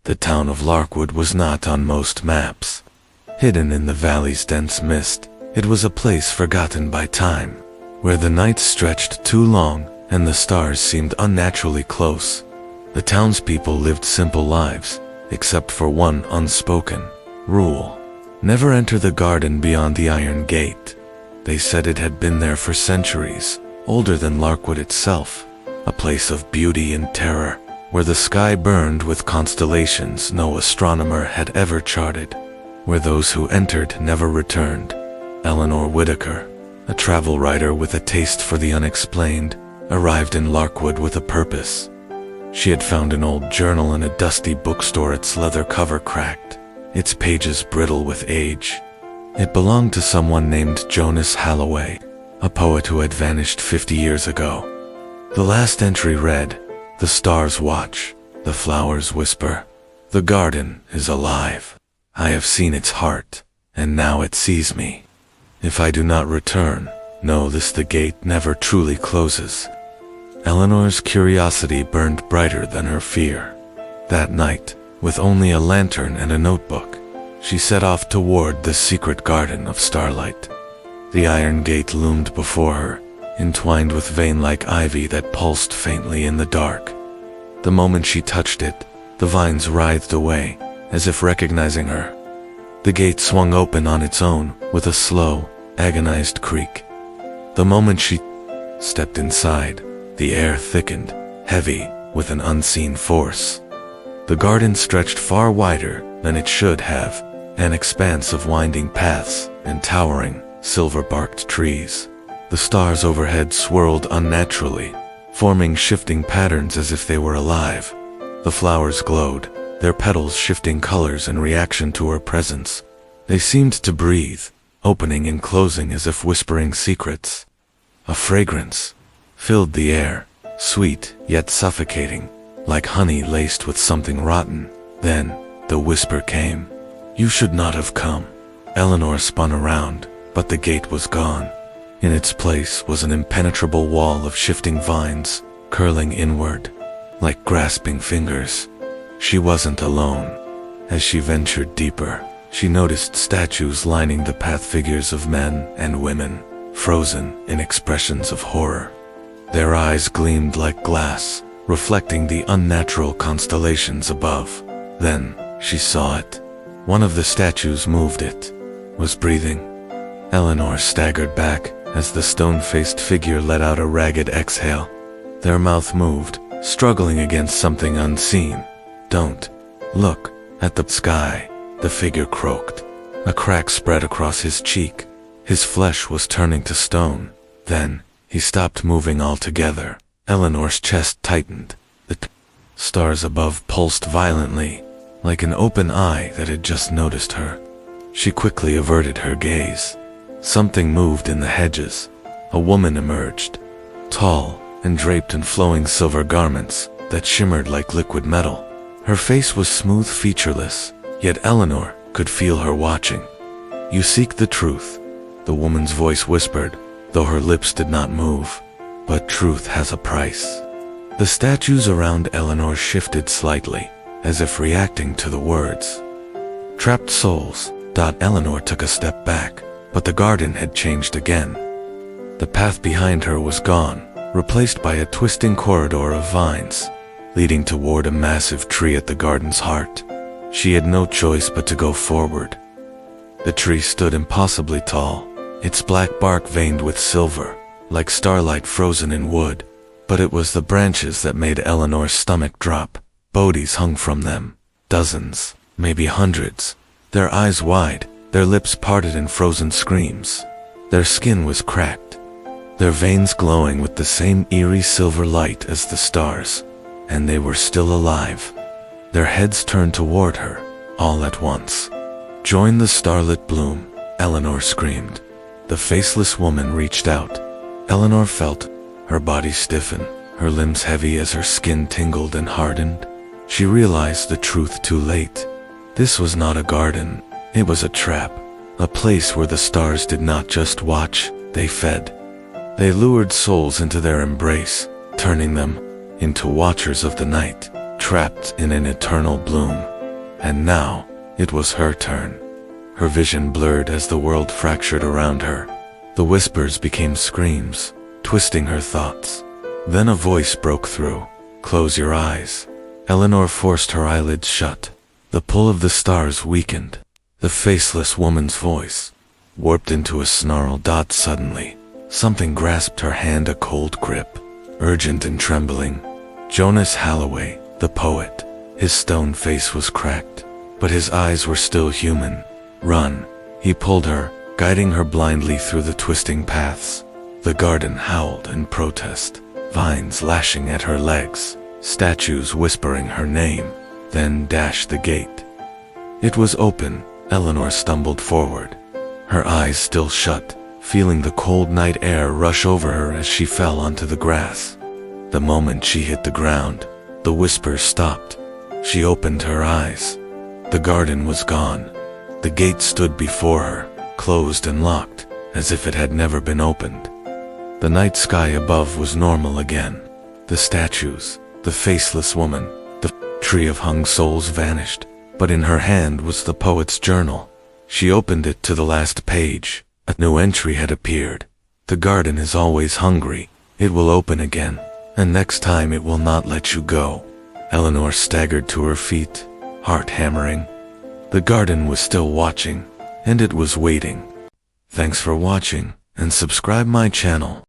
The town of Larkwood was not on most maps. Hidden in the valley's dense mist, it was a place forgotten by time, where the nights stretched too long and the stars seemed unnaturally close. The townspeople lived simple lives, except for one unspoken rule: never enter the garden beyond the Iron Gate. They said it had been there for centuries, older than Larkwood itself, a place of beauty and terror, where the sky burned with constellations no astronomer had ever charted, where those who entered never returned. Eleanor Whittaker, a travel writer with a taste for the unexplained, arrived in Larkwood with a purpose. She had found an old journal in a dusty bookstore, its leather cover cracked, its pages brittle with age. It belonged to someone named Jonas Halloway, a poet who had vanished 50 years ago. The last entry read, "The stars watch, the flowers whisper. The garden is alive. I have seen its heart, and now it sees me. If I do not return, know this: the gate never truly closes." Eleanor's curiosity burned brighter than her fear. That night, with only a lantern and a notebook, she set off toward the Secret Garden of Starlight. The iron gate loomed before her, entwined with vein-like ivy that pulsed faintly in the dark. The moment she touched it, the vines writhed away, as if recognizing her. The gate swung open on its own, with a slow, agonized creak. The moment she stepped inside, the air thickened, heavy with an unseen force. The garden stretched far wider than it should have, an expanse of winding paths and towering, silver-barked trees. The stars overhead swirled unnaturally, forming shifting patterns as if they were alive. The flowers glowed, their petals shifting colors in reaction to her presence. They seemed to breathe, opening and closing as if whispering secrets. A fragrance filled the air, sweet yet suffocating, like honey laced with something rotten. Then, the whisper came. "You should not have come." Eleanor spun around, but the gate was gone. In its place was an impenetrable wall of shifting vines, curling inward, like grasping fingers. She wasn't alone. As she ventured deeper, she noticed statues lining the path, figures of men and women, frozen in expressions of horror. Their eyes gleamed like glass, reflecting the unnatural constellations above. Then, she saw it. One of the statues moved, it was breathing. Eleanor staggered back as the stone-faced figure let out a ragged exhale. Their mouth moved, struggling against something unseen. "Don't look at the sky," the figure croaked. A crack spread across his cheek. His flesh was turning to stone. Then, he stopped moving altogether. Eleanor's chest tightened. The stars above pulsed violently, like an open eye that had just noticed her. She quickly averted her gaze. Something moved in the hedges. A woman emerged, tall and draped in flowing silver garments that shimmered like liquid metal. Her face was smooth, featureless, yet Eleanor could feel her watching. "You seek the truth," the woman's voice whispered, though her lips did not move. "But truth has a price." The statues around Eleanor shifted slightly, as if reacting to the words. "Trapped souls." Eleanor took a step back, but the garden had changed again. The path behind her was gone, replaced by a twisting corridor of vines, leading toward a massive tree at the garden's heart. She had no choice but to go forward. The tree stood impossibly tall, its black bark veined with silver, like starlight frozen in wood. But it was the branches that made Eleanor's stomach drop. Bodies hung from them, dozens, maybe hundreds, their eyes wide, their lips parted in frozen screams. Their skin was cracked, their veins glowing with the same eerie silver light as the stars, and they were still alive. Their heads turned toward her, all at once. "Join the starlit bloom," Eleanor screamed. The faceless woman reached out. Eleanor felt her body stiffen, her limbs heavy as her skin tingled and hardened. She realized the truth too late. This was not a garden, it was a trap, a place where the stars did not just watch, they fed. They lured souls into their embrace, turning them into watchers of the night, trapped in an eternal bloom. And now, it was her turn. Her vision blurred as the world fractured around her. The whispers became screams, twisting her thoughts. Then a voice broke through. "Close your eyes." Eleanor forced her eyelids shut. The pull of the stars weakened. The faceless woman's voice warped into a snarl. Suddenly, something grasped her hand, a cold grip, urgent and trembling. Jonas Halloway, the poet. His stone face was cracked, but his eyes were still human. "Run," he pulled her, guiding her blindly through the twisting paths. The garden howled in protest, vines lashing at her legs, statues whispering her name, then dashed the gate. It was open. Eleanor stumbled forward, her eyes still shut, feeling the cold night air rush over her as she fell onto the grass. The moment she hit the ground, the whispers stopped. She opened her eyes. The garden was gone. The gate stood before her, closed and locked, as if it had never been opened. The night sky above was normal again. The statues, the faceless woman, the tree of hung souls vanished, but in her hand was the poet's journal. She opened it to the last page. A new entry had appeared. "The garden is always hungry. It will open again, and next time it will not let you go." Eleanor staggered to her feet, heart hammering. The garden was still watching, and it was waiting. Thanks for watching, and subscribe my channel.